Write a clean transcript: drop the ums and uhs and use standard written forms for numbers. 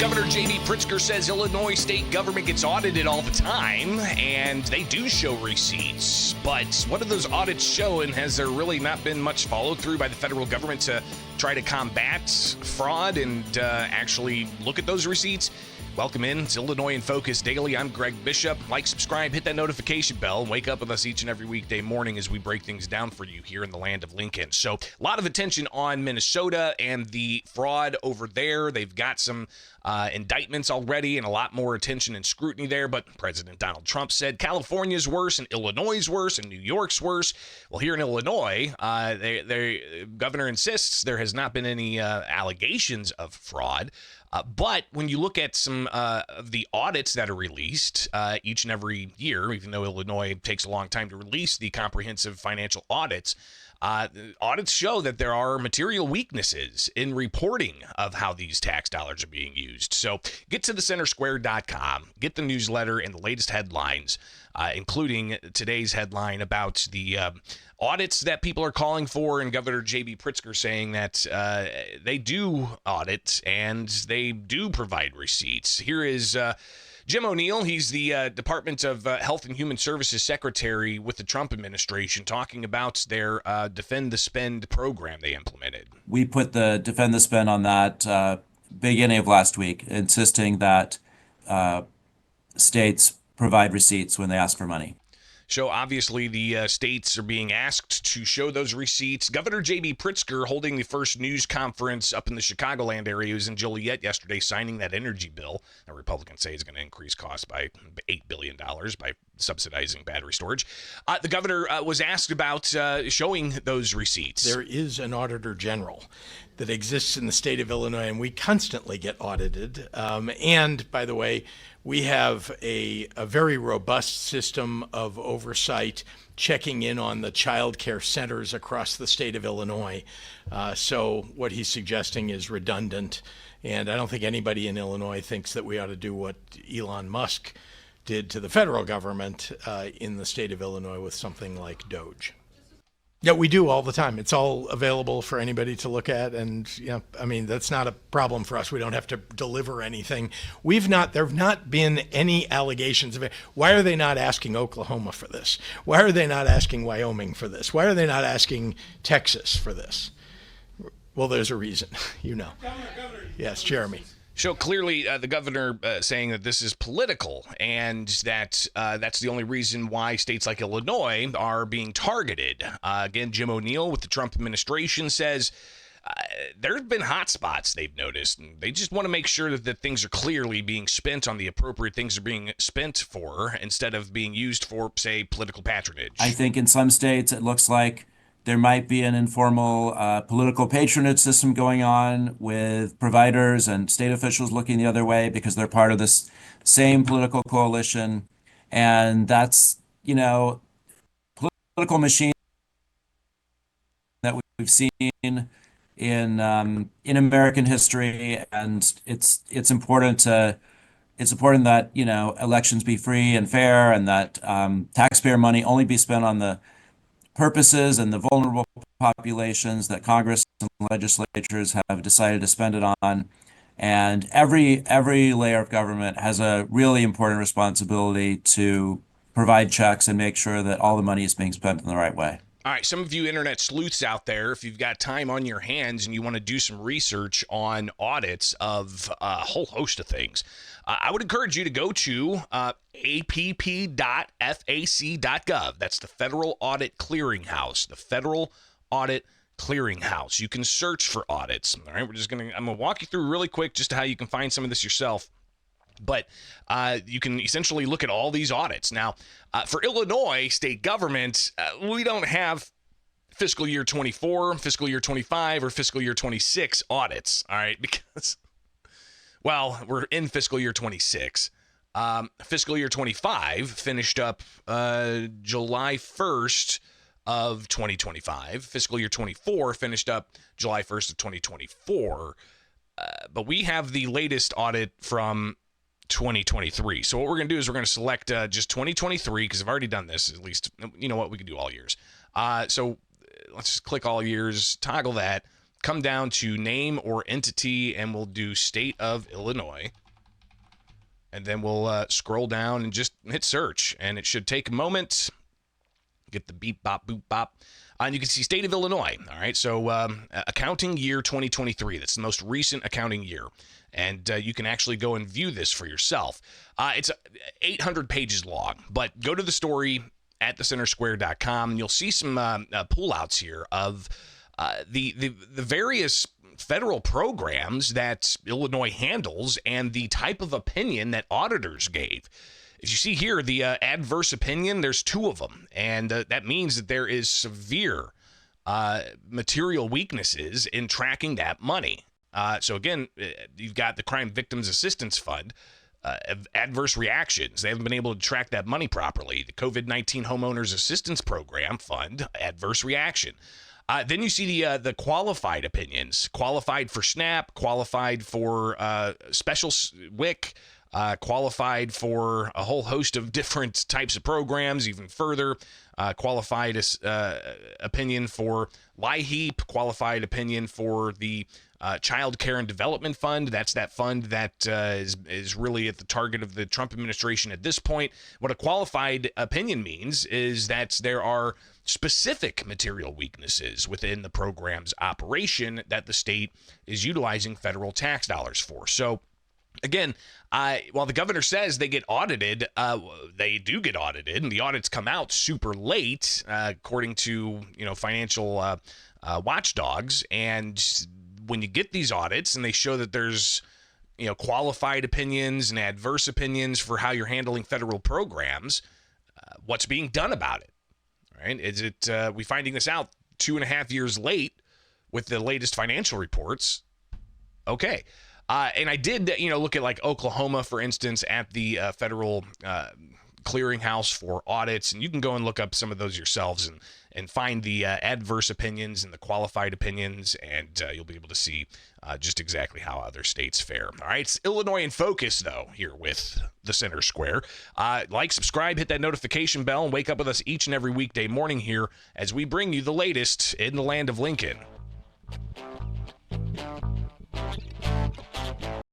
Governor J.B. Pritzker says Illinois state government gets audited all the time, and they do show receipts. But what do those audits show, and has there really not been much follow-through by the federal government to try to combat fraud and actually look at those receipts? Welcome in. It's Illinois in Focus Daily. I'm Greg Bishop. Like, subscribe, hit that notification bell, and wake up with us each and every weekday morning as we break things down for you here in the land of Lincoln. So a lot of attention on Minnesota and the fraud over there. They've got some indictments already and a lot more attention and scrutiny there. But President Donald Trump said California's worse and Illinois is worse and New York's worse. Well, here in Illinois, the governor insists there has not been any allegations of fraud. But when you look at some of the audits that are released each and every year, even though Illinois takes a long time to release the comprehensive financial audits, audits show that there are material weaknesses in reporting of how these tax dollars are being used. So get to thecentersquare.com, get the newsletter and the latest headlines, including today's headline about the audits that people are calling for, and Governor J.B. Pritzker saying that they do audit and they do provide receipts. Here is Jim O'Neill. He's the Department of Health and Human Services Secretary with the Trump administration, talking about their Defend the Spend program they implemented. We put the Defend the Spend on that beginning of last week, insisting that states provide receipts when they ask for money. So obviously the states are being asked to show those receipts. Governor J.B. Pritzker holding the first news conference up in the Chicagoland area. He was in Joliet yesterday signing that energy bill. The Republicans say is going to increase costs by $8 billion by subsidizing battery storage. The governor was asked about showing those receipts. There is an auditor general that exists in the state of Illinois, and we constantly get audited. And by the way, we have a very robust system of oversight checking in on the child care centers across the state of Illinois. So what he's suggesting is redundant. And I don't think anybody in Illinois thinks that we ought to do what Elon Musk did to the federal government in the state of Illinois with something like Doge. Yeah, we do all the time. It's all available for anybody to look at. And, I mean, that's not a problem for us. We don't have to deliver anything. There have not been any allegations of it. Why are they not asking Oklahoma for this? Why are they not asking Wyoming for this? Why are they not asking Texas for this? Well, there's a reason, Governor. Yes, Jeremy. So clearly the governor saying that this is political and that that's the only reason why states like Illinois are being targeted. Again, Jim O'Neill with the Trump administration says there have been hot spots they've noticed, and they just want to make sure that things are clearly being spent on the appropriate things are being spent for instead of being used for, say, political patronage. I think in some states it looks like there might be an informal political patronage system going on with providers and state officials looking the other way because they're part of this same political coalition. And that's, political machine that we've seen in American history. And it's important that, elections be free and fair, and that taxpayer money only be spent on the purposes and the vulnerable populations that Congress and legislatures have decided to spend it on. And every layer of government has a really important responsibility to provide checks and make sure that all the money is being spent in the right way. All right, some of you internet sleuths out there, if you've got time on your hands and you want to do some research on audits of a whole host of things, I would encourage you to go to app.fac.gov. That's the Federal Audit Clearinghouse, the Federal Audit Clearinghouse. You can search for audits. All right, I'm going to walk you through really quick just how you can find some of this yourself. But you can essentially look at all these audits. Now, for Illinois state government, we don't have fiscal year 24, fiscal year 25, or fiscal year 26 audits, all right? Because, well, we're in fiscal year 26. Fiscal year 25 finished up July 1st of 2025. Fiscal year 24 finished up July 1st of 2024. But we have the latest audit from 2023. So what we're going to do is we're going to select just 2023 because I've already done this. At least, you know what, we can do all years. So let's just click all years, toggle that, come down to name or entity, and we'll do state of Illinois. And then we'll scroll down and just hit search. And it should take a moment. Get the beep, bop, boop, bop. And you can see state of Illinois. All right. So accounting year 2023. That's the most recent accounting year. And you can actually go and view this for yourself. It's 800 pages long. But go to the story at thecentersquare.com, and you'll see some pullouts here of the various federal programs that Illinois handles and the type of opinion that auditors gave. As you see here, the adverse opinion, there's 2 of them, and that means that there is severe material weaknesses in tracking that money. So again, you've got the Crime Victims Assistance Fund, adverse reactions. They haven't been able to track that money properly. The COVID-19 Homeowners Assistance Program Fund, adverse reaction. Then you see the qualified opinions, qualified for SNAP, qualified for special WIC, qualified for a whole host of different types of programs, even further, qualified opinion for LIHEAP, qualified opinion for the Child Care and Development Fund. That's that fund that is really at the target of the Trump administration at this point. What a qualified opinion means is that there are specific material weaknesses within the program's operation that the state is utilizing federal tax dollars for. So again, while the governor says they get audited, they do get audited, and the audits come out super late, according to financial watchdogs. And when you get these audits and they show that there's qualified opinions and adverse opinions for how you're handling federal programs, what's being done about it? Right? Is it we finding this out 2.5 years late with the latest financial reports? Okay. And I did, look at like Oklahoma, for instance, at the federal clearinghouse for audits. And you can go and look up some of those yourselves and find the adverse opinions and the qualified opinions. And you'll be able to see just exactly how other states fare. All right. It's Illinois in focus, though, here with the Center Square. Like, subscribe, hit that notification bell, and wake up with us each and every weekday morning here as we bring you the latest in the land of Lincoln.